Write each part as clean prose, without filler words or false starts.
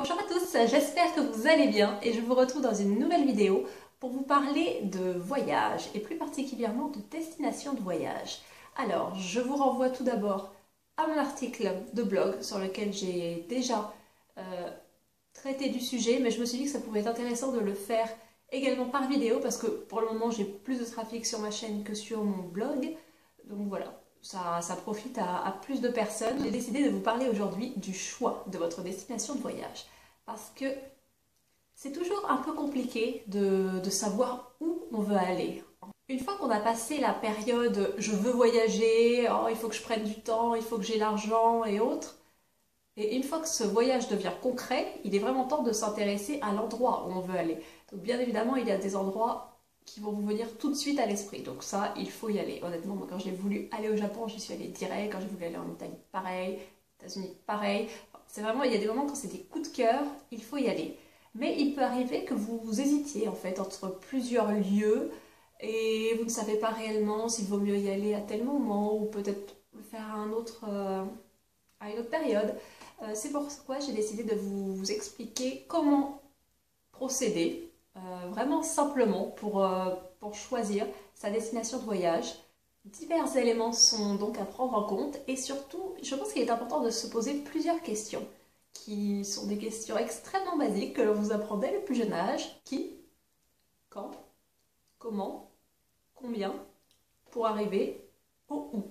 Bonjour à tous, j'espère que vous allez bien et je vous retrouve dans une nouvelle vidéo pour vous parler de voyage et plus particulièrement de destination de voyage. Alors, je vous renvoie tout d'abord à mon article de blog sur lequel j'ai déjà traité du sujet, mais je me suis dit que ça pouvait être intéressant de le faire également par vidéo parce que pour le moment j'ai plus de trafic sur ma chaîne que sur mon blog. Donc voilà, ça profite à plus de personnes. J'ai décidé de vous parler aujourd'hui du choix de votre destination de voyage. Parce que c'est toujours un peu compliqué de savoir où on veut aller. Une fois qu'on a passé la période je veux voyager, oh, il faut que je prenne du temps, il faut que j'ai l'argent et autres, et une fois que ce voyage devient concret, il est vraiment temps de s'intéresser à l'endroit où on veut aller. Donc bien évidemment, il y a des endroits qui vont vous venir tout de suite à l'esprit. Donc ça, il faut y aller. Honnêtement, moi, quand j'ai voulu aller au Japon, j'y suis allée direct. Quand j'ai voulu aller en Italie, pareil. États-Unis, pareil. C'est vraiment, il y a des moments quand c'est des coups de cœur, il faut y aller. Mais il peut arriver que vous hésitiez en fait entre plusieurs lieux et vous ne savez pas réellement s'il vaut mieux y aller à tel moment ou peut-être le faire à à une autre période. C'est pourquoi j'ai décidé de vous expliquer comment procéder, vraiment simplement pour choisir sa destination de voyage. Divers éléments sont donc à prendre en compte et surtout, je pense qu'il est important de se poser plusieurs questions qui sont des questions extrêmement basiques que l'on vous apprend dès le plus jeune âge. Qui, quand, comment, combien, pour arriver au où.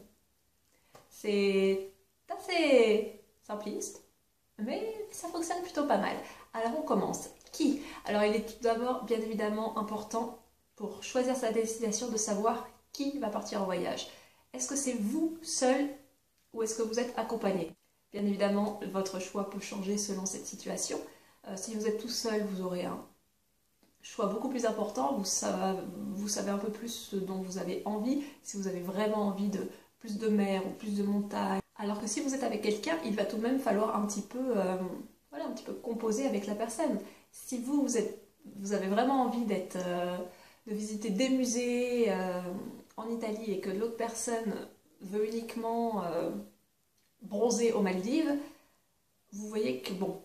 C'est assez simpliste, mais ça fonctionne plutôt pas mal. Alors on commence. Qui? Alors il est tout d'abord bien évidemment important pour choisir sa destination de savoir qui va partir en voyage. Est-ce que c'est vous seul ou est-ce que vous êtes accompagné? Bien évidemment, votre choix peut changer selon cette situation. Si vous êtes tout seul, vous aurez un choix beaucoup plus important. Vous savez un peu plus ce dont vous avez envie. Si vous avez vraiment envie de plus de mer ou plus de montagne. Alors que si vous êtes avec quelqu'un, il va tout de même falloir un petit peu, voilà, un petit peu composer avec la personne. Si vous avez vraiment envie de visiter des musées en Italie et que l'autre personne veut uniquement bronzer aux Maldives, vous voyez que bon,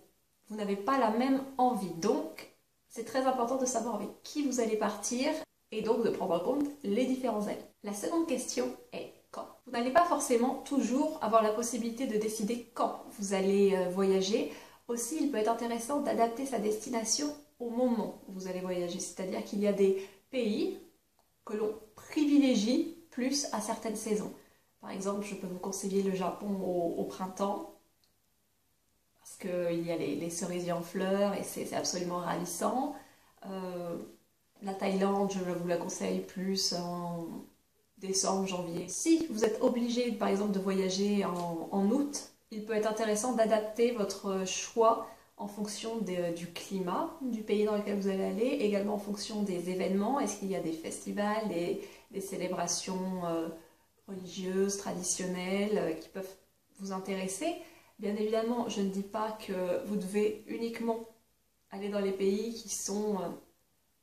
vous n'avez pas la même envie. Donc, c'est très important de savoir avec qui vous allez partir et donc de prendre en compte les différents avis. La seconde question est quand. Vous n'allez pas forcément toujours avoir la possibilité de décider quand vous allez voyager. Aussi, il peut être intéressant d'adapter sa destination au moment où vous allez voyager. C'est-à-dire qu'il y a des pays que l'on privilégie plus à certaines saisons. Par exemple, je peux vous conseiller le Japon au printemps, parce qu'il y a les cerisiers en fleurs et c'est absolument ravissant. La Thaïlande, je vous la conseille plus en décembre, janvier. Si vous êtes obligé, par exemple, de voyager en août, il peut être intéressant d'adapter votre choix en fonction du climat du pays dans lequel vous allez aller, également en fonction des événements. Est-ce qu'il y a des festivals, des célébrations religieuses, traditionnelles qui peuvent vous intéresser? Bien évidemment, je ne dis pas que vous devez uniquement aller dans les pays qui sont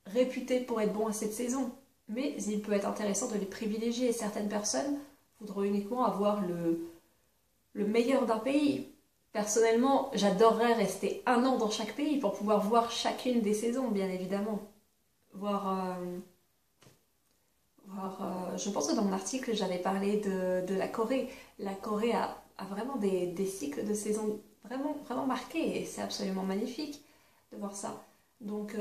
réputés pour être bons à cette saison, mais il peut être intéressant de les privilégier. Certaines personnes voudront uniquement avoir le meilleur d'un pays. Personnellement, j'adorerais rester un an dans chaque pays pour pouvoir voir chacune des saisons, bien évidemment. Je pense que dans mon article, j'avais parlé de la Corée. La Corée a vraiment des cycles de saison vraiment, vraiment marqués et c'est absolument magnifique de voir ça. Donc,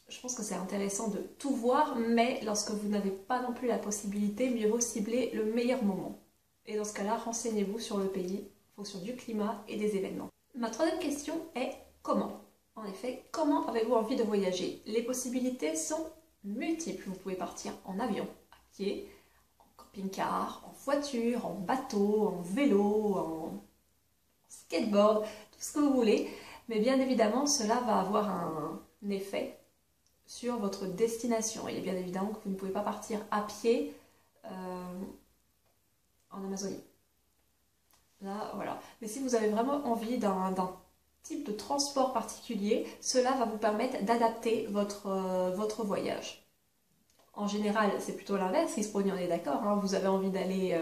je pense que c'est intéressant de tout voir, mais lorsque vous n'avez pas non plus la possibilité, mieux vaut cibler le meilleur moment. Et dans ce cas-là, renseignez-vous sur le pays en fonction du climat et des événements. Ma troisième question est comment? En effet, comment avez-vous envie de voyager? Les possibilités sont multiples. Vous pouvez partir en avion, à pied, en camping-car, en voiture, en bateau, en vélo, en skateboard, tout ce que vous voulez. Mais bien évidemment, cela va avoir un effet sur votre destination. Il est bien évidemment que vous ne pouvez pas partir à pied en Amazonie. Là, voilà. Mais si vous avez vraiment envie d'un type de transport particulier, cela va vous permettre d'adapter votre voyage. En général, c'est plutôt l'inverse qui se produit, on est d'accord, hein. Vous avez envie d'aller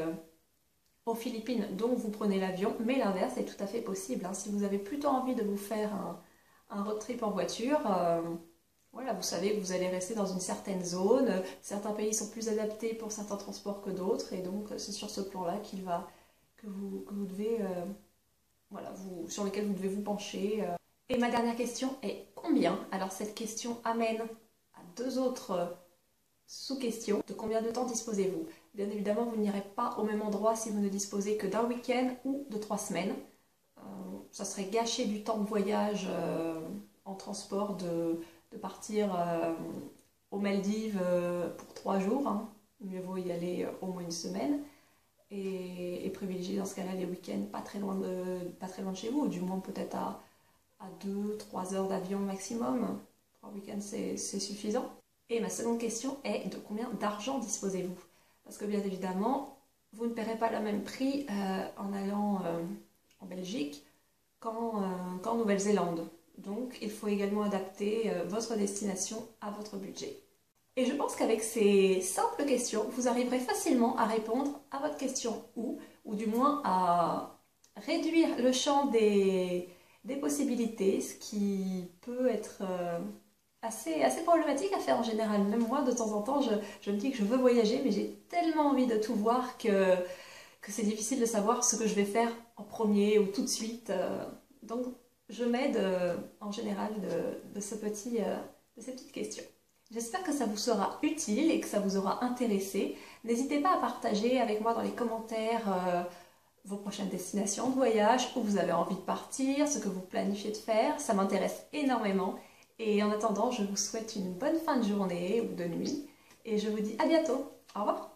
aux Philippines, donc vous prenez l'avion, mais l'inverse est tout à fait possible, hein. Si vous avez plutôt envie de vous faire un road trip en voiture, voilà, vous savez que vous allez rester dans une certaine zone. Certains pays sont plus adaptés pour certains transports que d'autres, et donc c'est sur ce plan-là que vous devez, voilà, sur lequel vous devez vous pencher. Et ma dernière question est combien? Alors cette question amène à deux autres sous-questions. De combien de temps disposez-vous? Bien évidemment, vous n'irez pas au même endroit si vous ne disposez que d'un week-end ou de 3 semaines. Ça serait gâcher du temps de voyage en transport de partir aux Maldives pour 3 jours, hein. Mieux vaut y aller au moins une semaine et privilégier dans ce cas-là les week-ends pas très loin de chez vous, ou du moins peut-être à 2-3 heures d'avion maximum. 3 week-ends c'est suffisant. Et ma seconde question est de combien d'argent disposez-vous? Parce que bien évidemment, vous ne paierez pas le même prix en allant en Belgique qu'en Nouvelle-Zélande. Donc, il faut également adapter votre destination à votre budget. Et je pense qu'avec ces simples questions, vous arriverez facilement à répondre à votre question ou du moins à réduire le champ des possibilités, ce qui peut être assez problématique à faire en général. Même moi, de temps en temps, je me dis que je veux voyager, mais j'ai tellement envie de tout voir que c'est difficile de savoir ce que je vais faire en premier ou tout de suite. Donc, je m'aide en général de ces petites questions. J'espère que ça vous sera utile et que ça vous aura intéressé. N'hésitez pas à partager avec moi dans les commentaires vos prochaines destinations de voyage, où vous avez envie de partir, ce que vous planifiez de faire. Ça m'intéresse énormément. Et en attendant, je vous souhaite une bonne fin de journée ou de nuit. Et je vous dis à bientôt. Au revoir.